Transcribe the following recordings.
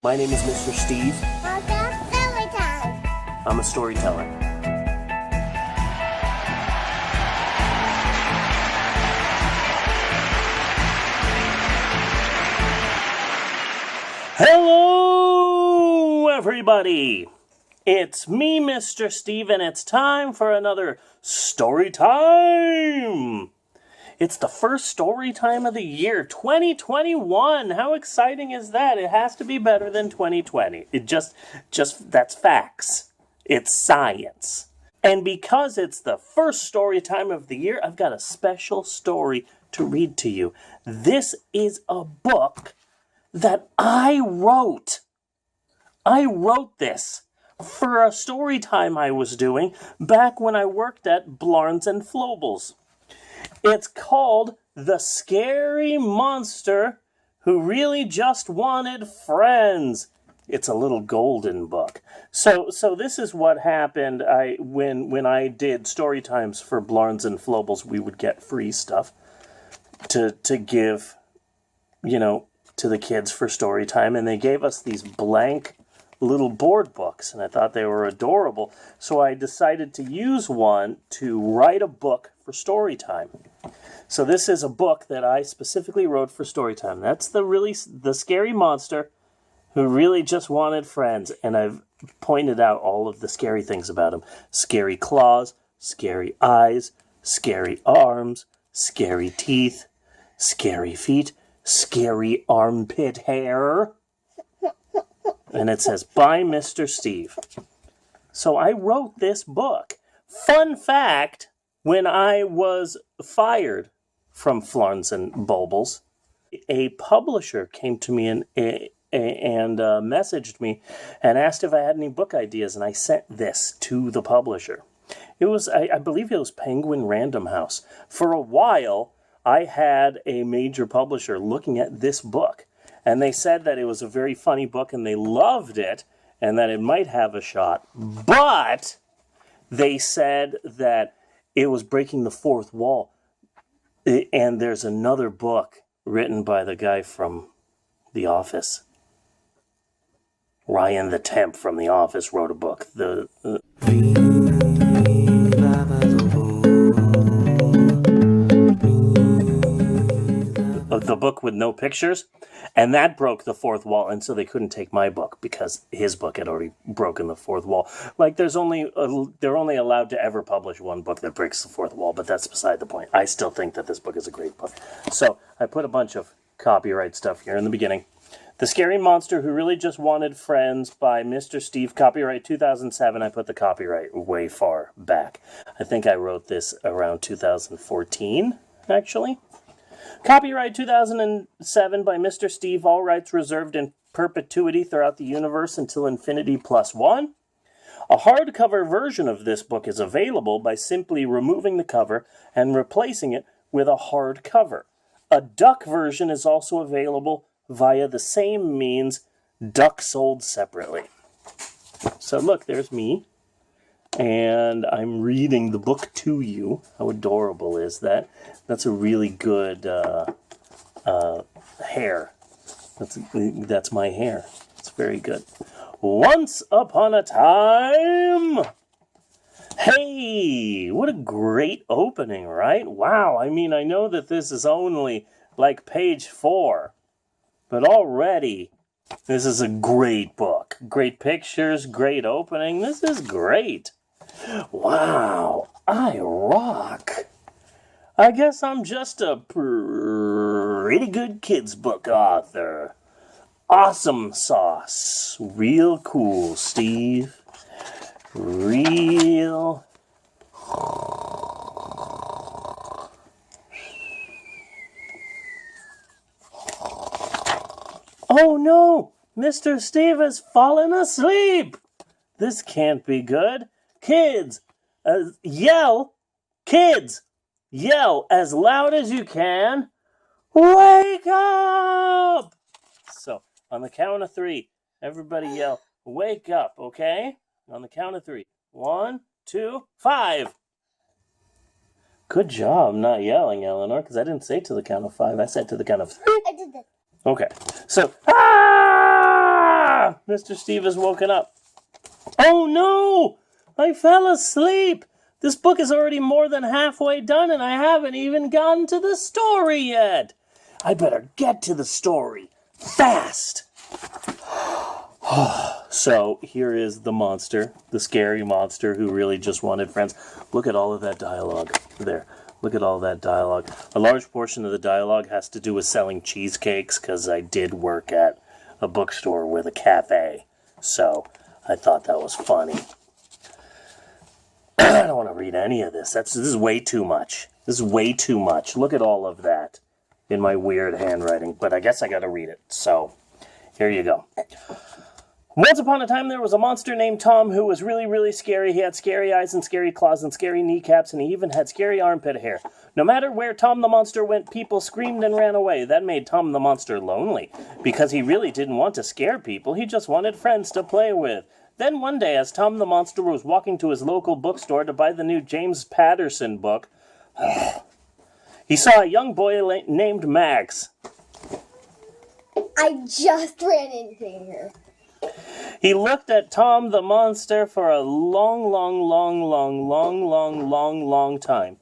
My name is Mr. Steve. Welcome Storytime. I'm a storyteller. Hello, everybody! It's me, Mr. Steve, and it's time for another story time! It's the first story time of the year, 2021. How exciting is that? It has to be better than 2020. That's facts. It's science. And because it's the first story time of the year, I've got a special story to read to you. This is a book that I wrote. I wrote this for a story time I was doing back when I worked at Blarnes and Flobles. It's called The Scary Monster Who Really Just Wanted Friends. It's a little golden book. So this is what happened. When I did story times for Blarnes and Flobles, we would get free stuff to give, to the kids for story time, and they gave us these blank little board books, and I thought they were adorable. So I decided to use one to write a book for story time. So this is a book that I specifically wrote for story time. That's the scary monster who really just wanted friends, and I've pointed out all of the scary things about him. Scary claws, scary eyes, scary arms, scary teeth, scary feet, scary armpit hair. And it says, by Mr. Steve. So I wrote this book. Fun fact, when I was fired from Florence and Bulbles, a publisher came to me and messaged me and asked if I had any book ideas, and I sent this to the publisher. It was, I believe it was Penguin Random House. For a while, I had a major publisher looking at this book, and they said that it was a very funny book and they loved it and that it might have a shot. But they said that it was breaking the fourth wall. And there's another book written by the guy from The Office. Ryan the Temp from The Office wrote a book. The book with no pictures, and that broke the fourth wall, and so they couldn't take my book because his book had already broken the fourth wall. Like they're only allowed to ever publish one book that breaks the fourth wall, but that's beside the point. I still think that this book is a great book. So I put a bunch of copyright stuff here in the beginning. The Scary Monster Who Really Just Wanted Friends by Mr. Steve, copyright 2007. I put the copyright way far back. I think I wrote this around 2014, actually. Copyright 2007 by Mr. Steve, all rights reserved in perpetuity throughout the universe until infinity plus one. A hardcover version of this book is available by simply removing the cover and replacing it with a hard cover. A duck version is also available via the same means, duck sold separately. So look, there's me. And I'm reading the book to you. How adorable is that? That's a really good hair. That's my hair. It's very good. Once upon a time. Hey, what a great opening, right? Wow, I mean, I know that this is only like page 4, but already this is a great book. Great pictures, great opening. This is great. Wow, I rock. I guess I'm just a pretty good kids book author. Awesome sauce. Real cool, Steve. Real. Oh no, Mr. Steve has fallen asleep. This can't be good. Kids, yell. Kids, yell as loud as you can. Wake up! So, on the count of 3, everybody yell, wake up, okay? On the count of 3. 1, 2, 5. Good job not yelling, Eleanor, because I didn't say to the count of 5. I said to the count of 3. I did that. Okay. So, ah! Mr. Steve has woken up. Oh no! I fell asleep! This book is already more than halfway done and I haven't even gotten to the story yet! I better get to the story. Fast! So, here is the monster, the scary monster who really just wanted friends. Look at all of that dialogue there. Look at all that dialogue. A large portion of the dialogue has to do with selling cheesecakes because I did work at a bookstore with a cafe. So, I thought that was funny. I don't want to read any of this. This is way too much. This is way too much. Look at all of that in my weird handwriting. But I guess I got to read it. So, here you go. Once upon a time, there was a monster named Tom who was really, really scary. He had scary eyes and scary claws and scary kneecaps, and he even had scary armpit hair. No matter where Tom the monster went, people screamed and ran away. That made Tom the monster lonely, because he really didn't want to scare people. He just wanted friends to play with. Then one day, as Tom the monster was walking to his local bookstore to buy the new James Patterson book, he saw a young boy named Max. I just ran into her. He looked at Tom the monster for a long time.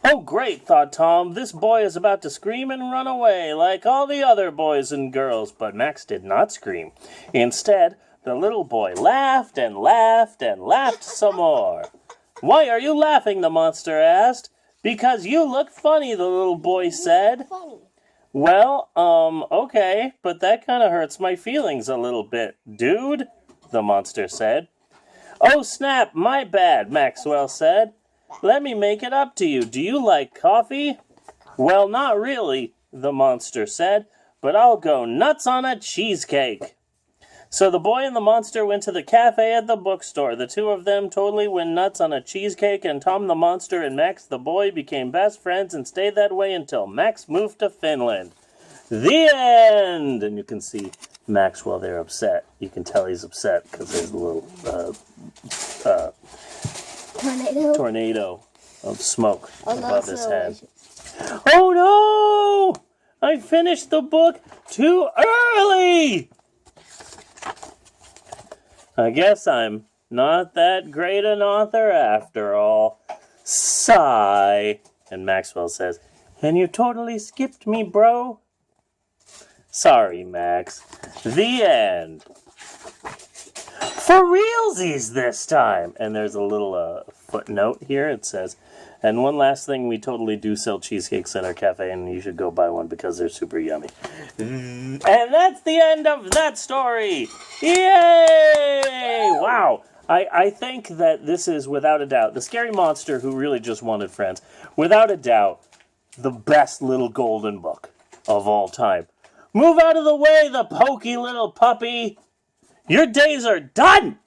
Oh, great, thought Tom. This boy is about to scream and run away like all the other boys and girls. But Max did not scream. Instead, the little boy laughed and laughed and laughed some more. Why are you laughing? The monster asked. Because you look funny, the little boy said. Funny. Well, okay, but that kind of hurts my feelings a little bit, dude, the monster said. Oh, snap, my bad, Maxwell said. Let me make it up to you. Do you like coffee? Well, not really, the monster said, but I'll go nuts on a cheesecake. So the boy and the monster went to the cafe at the bookstore. The two of them totally went nuts on a cheesecake, and Tom the monster and Max the boy became best friends and stayed that way until Max moved to Finland. The end! And you can see Maxwell there upset. You can tell he's upset because there's a little tornado of smoke above his head. Oh no! I finished the book too early! I guess I'm not that great an author after all. Sigh. And Maxwell says, and you totally skipped me, bro. Sorry, Max. The end. For realsies this time. And there's a little footnote here. It says, and one last thing, we totally do sell cheesecakes at our cafe, and you should go buy one because they're super yummy. And that's the end of that story. Yay! Wow. I think that this is, without a doubt, the scary monster who really just wanted friends. Without a doubt, the best little golden book of all time. Move out of the way, the pokey little puppy. Your days are done.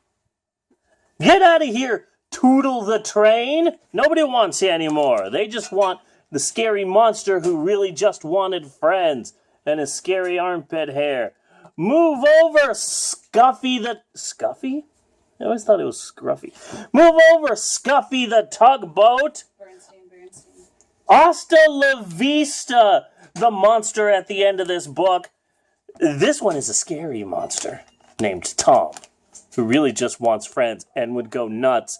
Get out of here. Tootle the train. Nobody wants you anymore. They just want the scary monster who really just wanted friends and his scary armpit hair. Move over, Scuffy the... Scuffy? I always thought it was Scruffy. Move over, Scuffy the tugboat. Bernstein. Hasta la vista, the monster at the end of this book. This one is a scary monster named Tom, who really just wants friends and would go nuts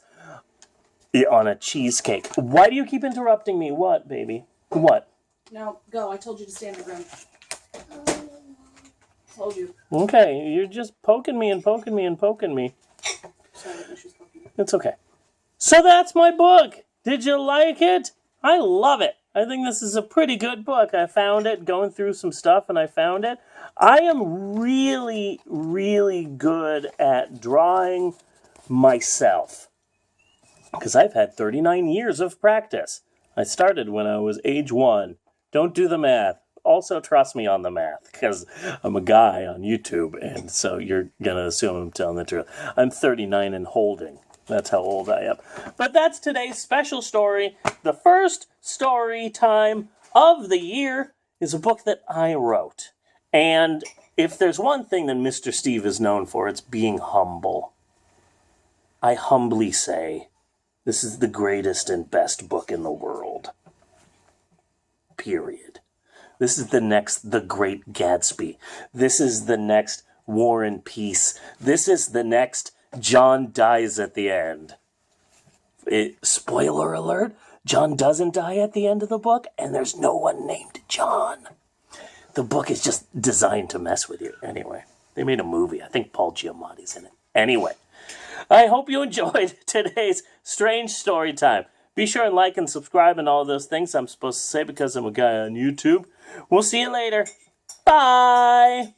on a cheesecake. Why do you keep interrupting me? What, baby? What? No, go. I told you to stay in the room. Told you. Okay, you're just poking me and poking me and poking me. Sorry, she's poking me. It's okay. So that's my book. Did you like it? I love it. I think this is a pretty good book. I found it going through some stuff and I found it. I am really, really good at drawing myself, because I've had 39 years of practice. I started when I was age 1. Don't do the math. Also, trust me on the math, because I'm a guy on YouTube, and so you're going to assume I'm telling the truth. I'm 39 and holding. That's how old I am. But that's today's special story. The first story time of the year is a book that I wrote. And if there's one thing that Mr. Steve is known for, it's being humble. I humbly say, this is the greatest and best book in the world. Period. This is the next The Great Gatsby. This is the next War and Peace. This is the next John dies at the end. Spoiler alert, John doesn't die at the end of the book, and there's no one named John. The book is just designed to mess with you. Anyway, they made a movie. I think Paul Giamatti's in it. Anyway, I hope you enjoyed today's strange story time. Be sure and like and subscribe and all those things I'm supposed to say because I'm a guy on YouTube. We'll see you later. Bye!